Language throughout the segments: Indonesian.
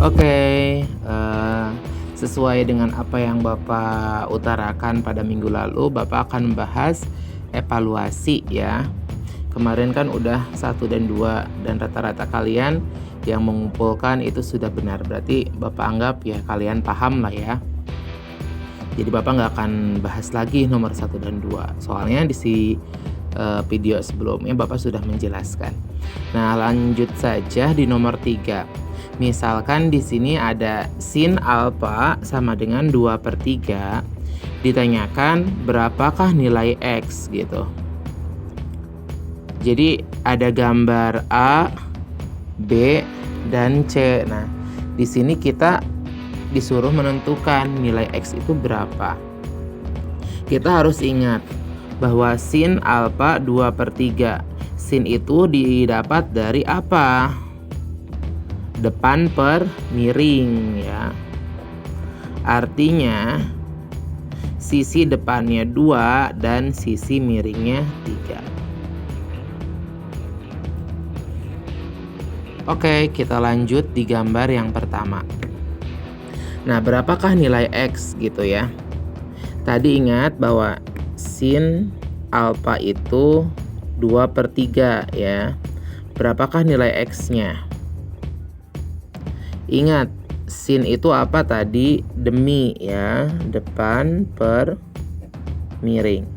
Oke, sesuai dengan apa yang Bapak utarakan pada minggu lalu, Bapak akan membahas evaluasi ya. Kemarin kan udah 1 dan 2 dan rata-rata kalian yang mengumpulkan itu sudah benar. Berarti Bapak anggap ya kalian paham lah ya. Jadi Bapak nggak akan bahas lagi nomor 1 dan 2. Soalnya di video sebelumnya Bapak sudah menjelaskan. Nah, lanjut saja di nomor 3. Misalkan di sini ada sin alfa sama dengan 2/3. Ditanyakan berapakah nilai X gitu. Jadi ada gambar A, B, dan C. Nah, di sini kita disuruh menentukan nilai X itu berapa. Kita harus ingat bahwa sin alfa 2/3. Sin itu didapat dari apa? Depan per miring ya. Artinya sisi depannya 2 dan sisi miringnya 3. Oke, kita lanjut di gambar yang pertama. Nah, berapakah nilai X gitu ya? Tadi ingat bahwa sin alfa itu 2/3 ya. Berapakah nilai X-nya? Ingat, sin itu apa tadi? Demi ya, depan per miring.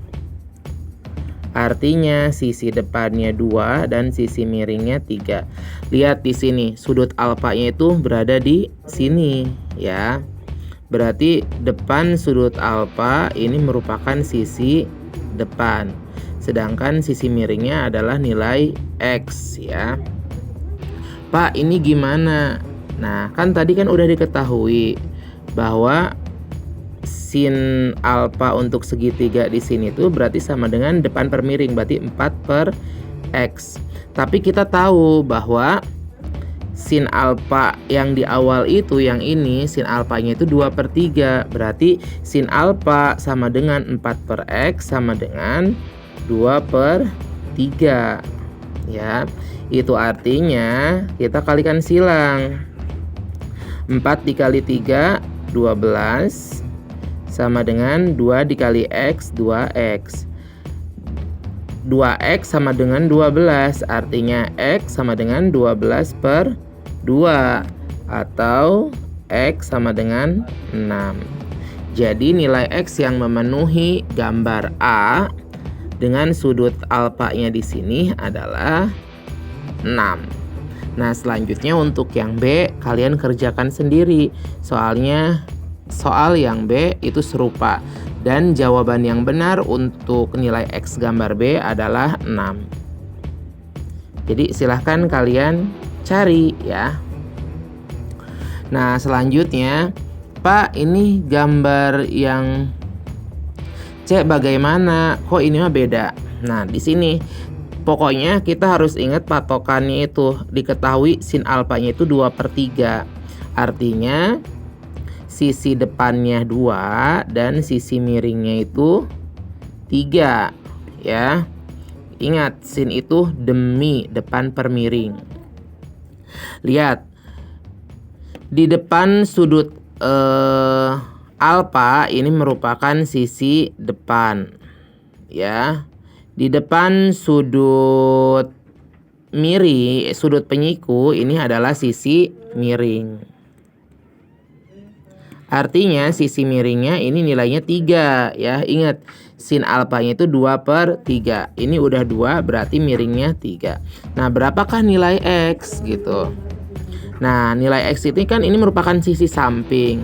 Artinya sisi depannya 2 dan sisi miringnya 3. Lihat di sini, sudut alfanya itu berada di sini ya. Berarti depan sudut alfa ini merupakan sisi depan. Sedangkan sisi miringnya adalah nilai X ya. Pak, ini gimana? Nah, kan tadi kan udah diketahui bahwa sin alfa untuk segitiga di sini tuh berarti sama dengan depan per miring, berarti 4/X. Tapi kita tahu bahwa sin alfa yang di awal itu, yang ini sin alfanya itu 2/3. Berarti sin alfa sama dengan 4/X sama dengan 2/3 ya. Itu artinya kita kalikan silang. 4 dikali 3 12 sama dengan 2 dikali X 2X. 2X sama dengan 12, artinya X sama dengan 12/2 atau X sama dengan 6. Jadi nilai X yang memenuhi gambar A dengan sudut alfanya di sini adalah 6. Nah, selanjutnya untuk yang B kalian kerjakan sendiri. Soalnya soal yang B itu serupa. Dan jawaban yang benar untuk nilai X gambar B adalah 6. Jadi silahkan kalian cari ya. Nah, selanjutnya, Pak, ini gambar yang C bagaimana? Kok ini mah beda? Nah, di sini pokoknya kita harus ingat patokannya itu. Diketahui sin alfanya itu 2/3. Artinya sisi depannya 2 dan sisi miringnya itu 3 ya. Ingat, sin itu demi, depan per miring. Lihat, di depan sudut alfa ini merupakan sisi depan ya. Di depan sudut sudut penyiku ini adalah sisi miring. Artinya sisi miringnya ini nilainya 3 ya. Ingat, sin alfanya itu 2/3. Ini udah 2 berarti miringnya 3. Nah, berapakah nilai X gitu? Nah, nilai X ini kan ini merupakan sisi samping.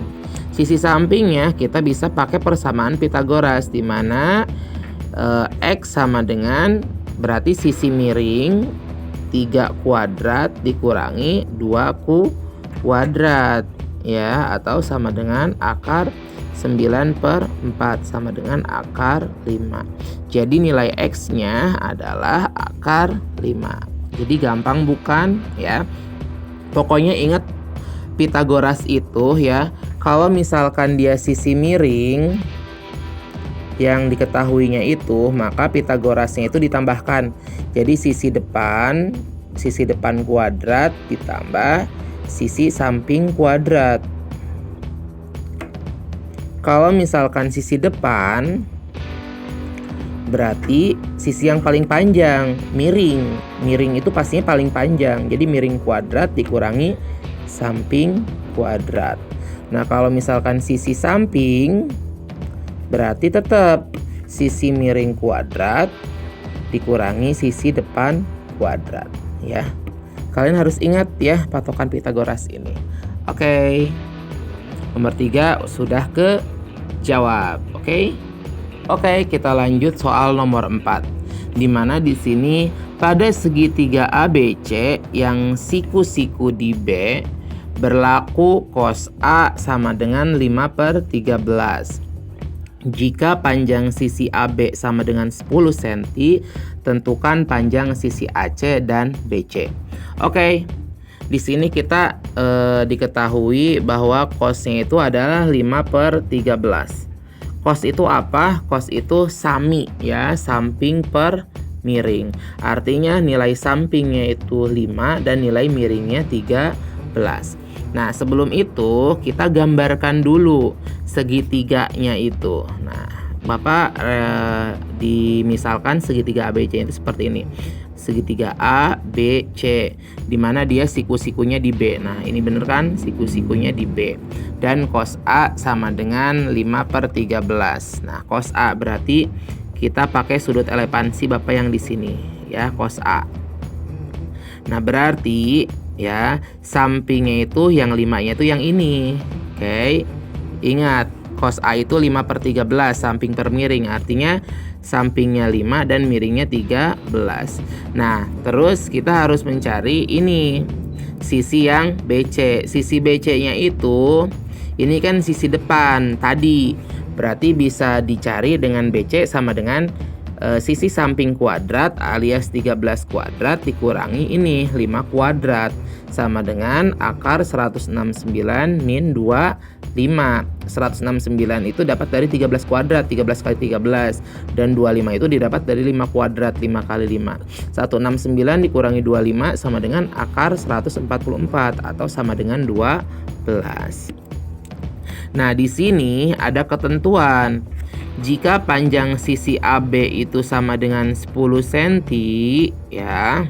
Sisi sampingnya kita bisa pakai persamaan Pythagoras, di mana X sama dengan berarti sisi miring 3 kuadrat dikurangi 2 kuadrat ya, atau sama dengan akar 9/4 sama dengan akar 5. Jadi nilai X-nya adalah akar 5. Jadi gampang bukan ya? Pokoknya ingat Pythagoras itu ya, kalau misalkan dia sisi miring yang diketahuinya itu, maka Pythagorasnya itu ditambahkan. Jadi sisi depan kuadrat ditambah sisi samping kuadrat. Kalau misalkan sisi depan, berarti sisi yang paling panjang, miring. Miring itu pastinya paling panjang. Jadi miring kuadrat dikurangi samping kuadrat. Nah, kalau misalkan sisi samping, berarti tetap sisi miring kuadrat dikurangi sisi depan kuadrat, ya. Kalian harus ingat ya patokan Pythagoras ini. Oke. Nomor 3 sudah kejawab. Oke, kita lanjut soal nomor 4. Di mana di sini pada segitiga ABC yang siku-siku di B berlaku cos A sama dengan 5/13. Jika panjang sisi AB sama dengan 10 cm, tentukan panjang sisi AC dan BC. Oke. Di sini kita diketahui bahwa cosnya itu adalah 5/13. Cos itu apa? Cos itu sami ya, samping per miring. Artinya nilai sampingnya itu 5 dan nilai miringnya 13. Nah, sebelum itu kita gambarkan dulu segitiganya itu. Nah, Bapak dimisalkan segitiga ABC itu seperti ini. Segitiga A, B, C, di mana dia siku-sikunya di B. Nah, ini bener kan? Siku-sikunya di B. Dan cos A sama dengan 5/13. Nah, cos A berarti kita pakai sudut elevansi Bapak yang di sini ya, cos A. Nah, berarti ya sampingnya itu yang 5-nya itu yang ini. Oke. Ingat, cos A itu 5/13 samping per miring, artinya sampingnya 5 dan miringnya 13. Nah, terus kita harus mencari ini sisi yang BC. Sisi BC-nya itu ini kan sisi depan tadi. Berarti bisa dicari dengan BC sama dengan sisi samping kuadrat alias 13 kuadrat dikurangi ini 5 kuadrat sama dengan akar 169 min 25. 169 itu dapat dari 13 kuadrat, 13 kali 13, dan 25 itu didapat dari 5 kuadrat, 5 kali 5. 169 dikurangi 25 sama dengan akar 144 atau sama dengan 12. Nah, di sini ada ketentuan. Jika panjang sisi AB itu sama dengan 10 cm, ya,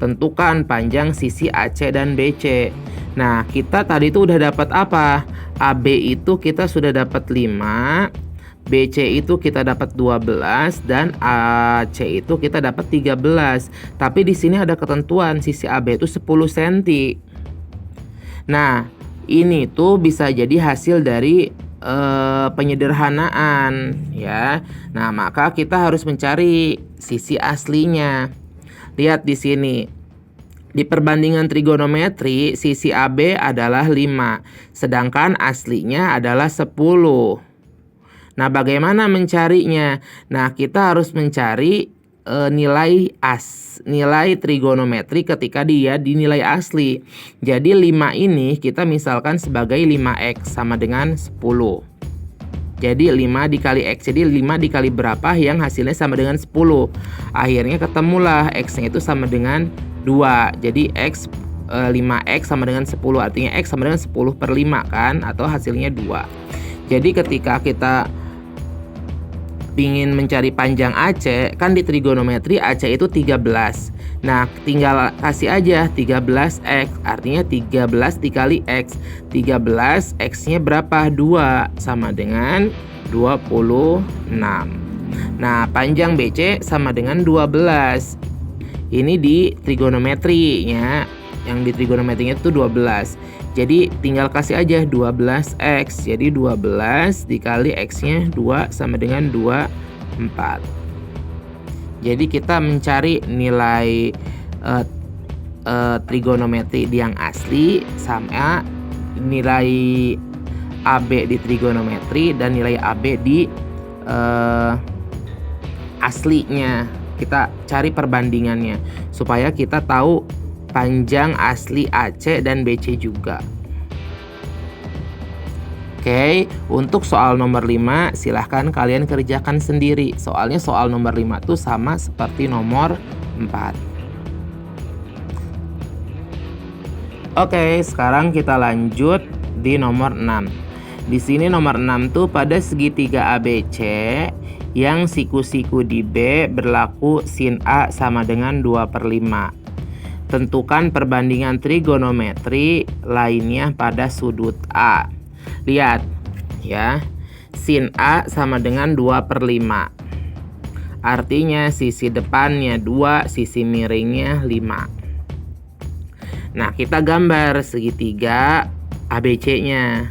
tentukan panjang sisi AC dan BC. Nah, kita tadi itu udah dapat apa? AB itu kita sudah dapat 5, BC itu kita dapat 12, dan AC itu kita dapat 13. Tapi di sini ada ketentuan sisi AB itu 10 cm. Nah, ini tuh bisa jadi hasil dari penyederhanaan ya. Nah, maka kita harus mencari sisi aslinya. Lihat di sini. Di perbandingan trigonometri, sisi AB adalah 5, sedangkan aslinya adalah 10. Nah, bagaimana mencarinya? Nah, kita harus mencari nilai trigonometri ketika dia dinilai asli. Jadi 5 ini kita misalkan sebagai 5x sama dengan 10. Jadi 5 dikali x. Jadi 5 dikali berapa yang hasilnya sama dengan 10. Akhirnya ketemulah x-nya itu sama dengan 2. Jadi 5x sama dengan 10. Artinya x sama dengan 10/5 kan, atau hasilnya 2. Jadi ketika kita ingin mencari panjang AC, kan di trigonometri AC itu 13. Nah, tinggal kasih aja 13x, artinya 13 dikali x. 13 x-nya berapa? 2, sama dengan 26. Nah, panjang BC sama dengan 12. Ini di trigonometrinya. Yang di trigonometrinya itu 12. Jadi tinggal kasih aja 12x. Jadi 12 dikali x-nya 2 sama dengan 24. Jadi kita mencari nilai trigonometri yang asli sama nilai AB di trigonometri dan nilai AB di aslinya. Kita cari perbandingannya supaya kita tahu panjang asli AC dan BC juga. Oke, untuk soal nomor 5 silahkan kalian kerjakan sendiri. Soalnya soal nomor 5 tuh sama seperti nomor 4. Oke, sekarang kita lanjut di nomor 6. Di sini nomor 6 tuh pada segitiga ABC yang siku-siku di B berlaku sin A sama dengan 2/5. Tentukan perbandingan trigonometri lainnya pada sudut A. Lihat ya, sin A sama dengan 2/5. Artinya sisi depannya 2, sisi miringnya 5. Nah, kita gambar segitiga ABC-nya.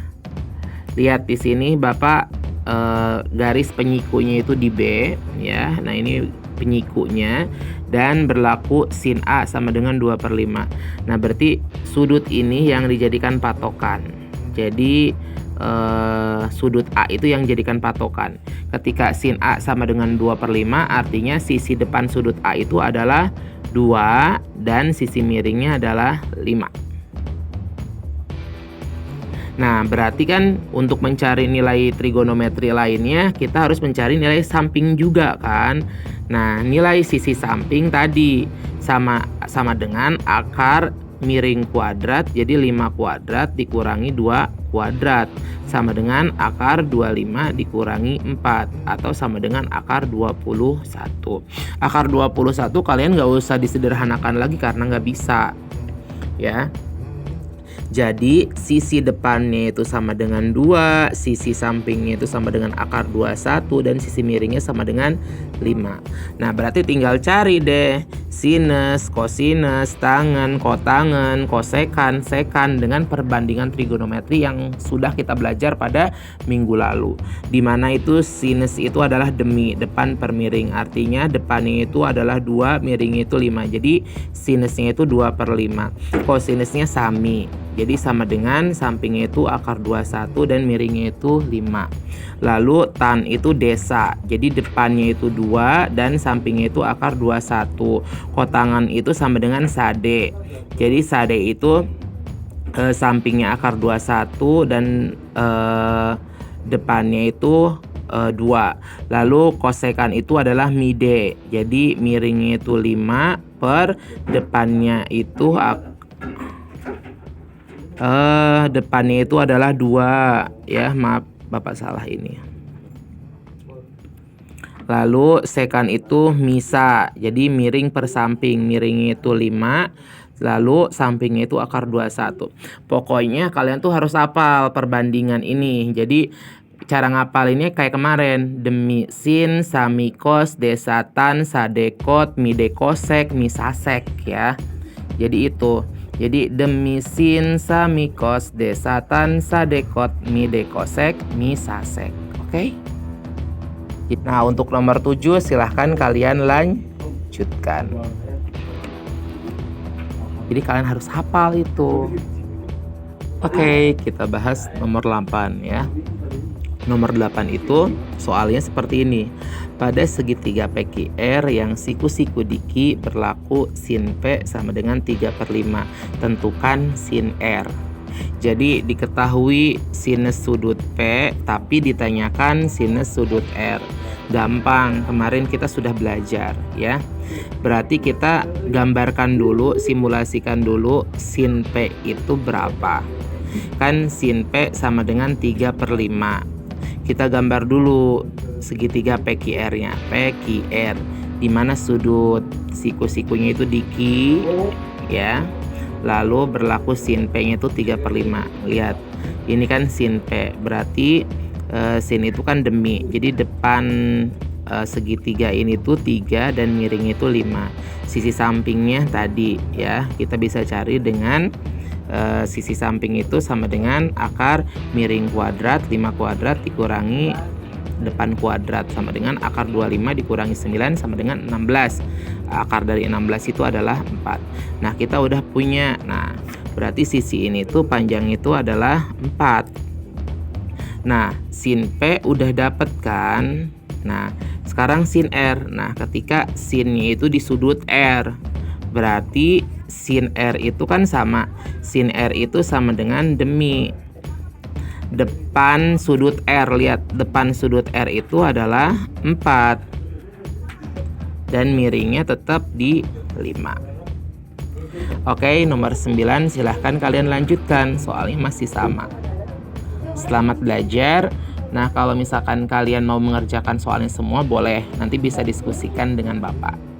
Lihat di sini Bapak garis penyikunya itu di B ya. Nah, ini penyikunya dan berlaku sin A sama dengan 2/5. Nah, berarti sudut ini yang dijadikan patokan. Jadi sudut A itu yang dijadikan patokan. Ketika sin A sama dengan 2/5, artinya sisi depan sudut A itu adalah 2 dan sisi miringnya adalah 5. Nah, berarti kan untuk mencari nilai trigonometri lainnya kita harus mencari nilai samping juga kan. Nah, nilai sisi samping tadi sama dengan akar miring kuadrat, jadi 5 kuadrat dikurangi 2 kuadrat sama dengan akar 25 dikurangi 4 atau sama dengan akar 21. Akar 21 kalian nggak usah disederhanakan lagi karena nggak bisa ya. Jadi sisi depannya itu sama dengan 2, sisi sampingnya itu sama dengan akar 21 dan sisi miringnya sama dengan 5. Nah, berarti tinggal cari deh sinus, kosinus, tangen, kotangen, kosekan, sekan dengan perbandingan trigonometri yang sudah kita belajar pada minggu lalu. Di mana itu sinus itu adalah demi depan per miring. Artinya depannya itu adalah 2, miringnya itu 5. Jadi sinusnya itu 2/5. Kosinusnya sami. Jadi sama dengan sampingnya itu akar 21 dan miringnya itu 5. Lalu tan itu desa. Jadi depannya itu 2 dan sampingnya itu akar 21. Kotangan itu sama dengan sade. Jadi sade itu sampingnya akar 21 dan depannya itu 2. Lalu kosekan itu adalah mide. Jadi miringnya itu 5 per depannya itu depannya itu adalah 2 ya, maaf Bapak salah ini. Lalu sekan itu misa, jadi miring per samping, miringnya itu 5, lalu sampingnya itu akar 21. Pokoknya kalian tuh harus hafal perbandingan ini. Jadi cara ngapalinnya kayak kemarin, demi sin, sami kos, desatan, sadekot, midekosek, misasek ya. Jadi itu. Jadi demi sin, sami kos, desatan, sadekot, midekosek, misasek. Oke? Nah, untuk nomor 7 silahkan kalian lanjutkan. Jadi kalian harus hafal itu. Oke, kita bahas nomor 8 ya. Nomor 8 itu soalnya seperti ini. Pada segitiga PQR yang siku-siku di Q berlaku sin P sama dengan 3/5. Tentukan sin R. Jadi diketahui sinus sudut P tapi ditanyakan sinus sudut R. Gampang, kemarin kita sudah belajar ya. Berarti kita gambarkan dulu, simulasikan dulu sin P itu berapa. Kan sin P sama dengan 3/5. Kita gambar dulu segitiga PQR-nya, PQR, di mana sudut siku-sikunya itu di Q ya. Lalu berlaku sin P-nya itu 3/5. Lihat, ini kan sin P, berarti sin itu kan demi. Jadi depan segitiga ini tuh 3 dan miring itu 5. Sisi sampingnya tadi ya, kita bisa cari dengan sisi samping itu sama dengan akar miring kuadrat 5 kuadrat dikurangi depan kuadrat sama dengan akar 25 dikurangi 9 sama dengan 16. Akar dari 16 itu adalah 4. Nah, kita udah punya. Nah, berarti sisi ini tuh panjang itu adalah 4. Nah, sin P udah dapet kan. Nah, sekarang sin R. Nah, ketika sinnya itu di sudut R, berarti sin R itu kan sama. Sin R itu sama dengan demi depan sudut R. Lihat, depan sudut R itu adalah 4 dan miringnya tetap di 5. Oke, nomor 9 silahkan kalian lanjutkan, soalnya masih sama. Selamat belajar. Nah, kalau misalkan kalian mau mengerjakan soalnya semua boleh, nanti bisa diskusikan dengan Bapak.